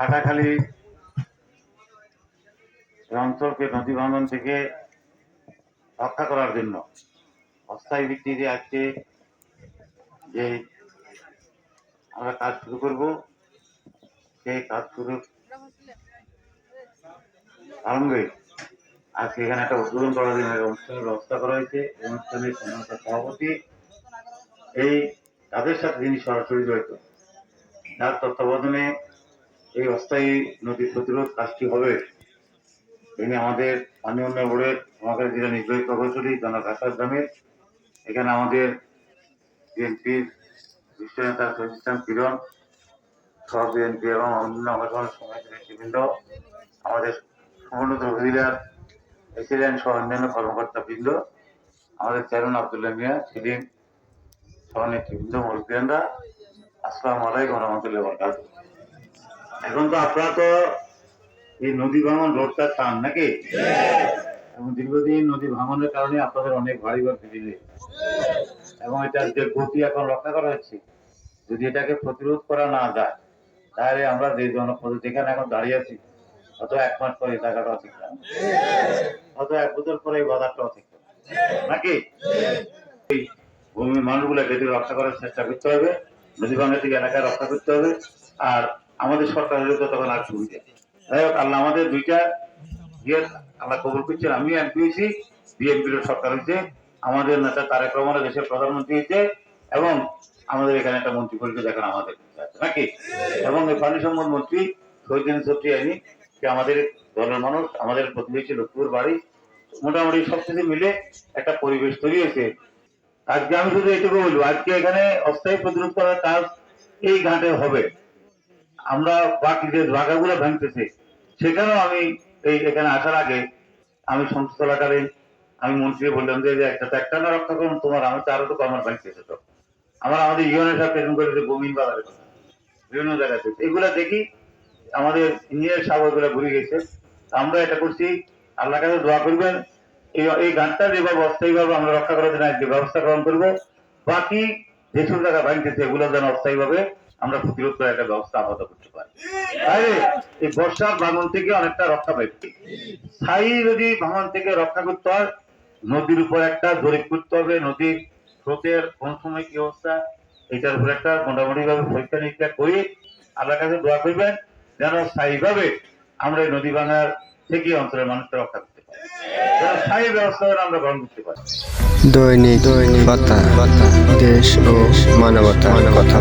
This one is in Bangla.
হাটাখালী অঞ্চলকে নদী ভাঙন থেকে রক্ষা করার জন্য অস্থায়ী ভিত্তিতে আজকে যে আমরা কাজ শুরু করব, সেই কাজ শুরু আরম্ভে আজকে এখানে একটা উদ্বোধন করার জন্য অনুষ্ঠানের ব্যবস্থা করা হয়েছে। অনুষ্ঠানের সম্মানিত সভাপতি এই তাদের সাথে যিনি সরাসরি জড়িত, তার তত্ত্বাবধানে এই অস্থায়ী নদী প্রতিরোধ কাজটি হবে। তিনি আমাদের পানি উন্নয়ন বোর্ডের মহাখালী জেলা নির্বাহী প্রকৌশলী জনাব আসাদ গ্রামের। এখানে আমাদের বিএনপির বিশিষ্ট নেতা শহীদ ইসলাম কিরণ সহ বিএনপি এবং অন্যান্য সংগঠনের সমাজের নেতৃবৃন্দ, আমাদের সুবর্ণচর উপজেলার প্রেসিডেন্ট সহ অন্যান্য কর্মকর্তা বৃন্দ, আমাদের চেয়ারম্যান আব্দুল্লাহ মিয়া, সেলিম সহ নেতৃবৃন্দ, মুরব্বিয়ানরা, আসসালামু আলাইকুম রহমতুল্লাহ বারাকাতুহু। এখন তো আপনারা তো এই নদী ভাঙন রোডটা চান নাকি? এবং দীর্ঘদিন নদী ভাঙনের কারণে আপনাদের অনেক ভারী ঘর ফিরে, এবং এটার যে গতি এখন রক্ষা করা হচ্ছে, যদি এটাকে প্রতিরোধ করা না যায় তাহলে আমরা যে জনপদ যেখানে এখন দাঁড়িয়ে আছি, হয়তো 1 মাস পরে এই জায়গাটা ঠিক না, হয়তো 1 বছর পরে এই বাজারটাও ঠিক নাকি? এই ভূমির মানুষগুলোকে রক্ষা করার চেষ্টা করতে হবে, নদী ভাঙনের থেকে এলাকায় রক্ষা করতে হবে। আর আমাদের সরকারের তো তখন আর সুবিধা। যাই হোক, আল্লাহ আমাদের দুইটা আল্লাহ কবুল করছেন। আমি এমপি হয়েছি, বিএনপির সরকার হয়েছে, আমাদের নেতা তারেক রহমান দেশের প্রধানমন্ত্রী হয়েছে, এবং আমাদের এখানে একটা মন্ত্রী পরিষদ এখন আমাদের নাকি, এবং এই পানি সম্পদ মন্ত্রী শহীদ চৌধুরী আইনি, সে আমাদের দলের মানুষ, আমাদের প্রতিবেশী লক্ষ্মীপুর বাড়ি। মোটামুটি সবকিছু মিলে একটা পরিবেশ তৈরি হয়েছে। আজকে আমি শুধু এটুকু বলবো, আজকে এখানে অস্থায়ী প্রতিরোধ করার কাজ এই ঘাটে হবে। আমরা বাকি যে জায়গাগুলো ভাঙতেছে সেখানেও আমি এখানে আসার আগে আমি সংসদ এলাকায় আমি মন্ত্রী বললাম যে একটা না রক্ষা করুন তোমার, আমি তো আরো তো আমার ভাঙতেছে, তো আমাদের ইউনিয়নের সাথে এরকম করে যে বমিন বাজারের কথা বিভিন্ন জায়গাতে এগুলা দেখি আমাদের ইঞ্জিনিয়ার সাহেব এগুলো ঘুরে গেছে। আমরা এটা করছি, আল্লাহ কাছে দোয়া করবেন এই গানটা যেভাবে অস্থায়ী ভাবে আমরা রক্ষা করার জন্য আজকে ব্যবস্থা গ্রহণ করবো। বাকি যেসব জায়গা ভাঙতেছে এগুলো যেন অস্থায়ী ভাবে আমরা প্রতিরোধ করার একটা ব্যবস্থা আপাতত করতে পারি। তাহলে এই বর্ষার ভাঙন থেকে অনেকটা রক্ষা পাই। স্থায়ী যদি ভাঙন থেকে রক্ষা করতে হয়, নদীর উপর একটা জরিপ করতে হবে, নদীর স্রোতের কোন সময় কি অবস্থা, এটার উপর একটা মোটামুটি ভাবে পরীক্ষা নিরীক্ষা করে আল্লাহর কাছে দোয়া করবেন যেন স্থায়ীভাবে আমরা এই নদী ভাঙার থেকে অঞ্চলের মানুষকে রক্ষা করতে পারি, স্থায়ী ব্যবস্থা আমরা গ্রহণ করতে পারি। দৈনিক বার্তা, দেশ ও মানবতার কথা।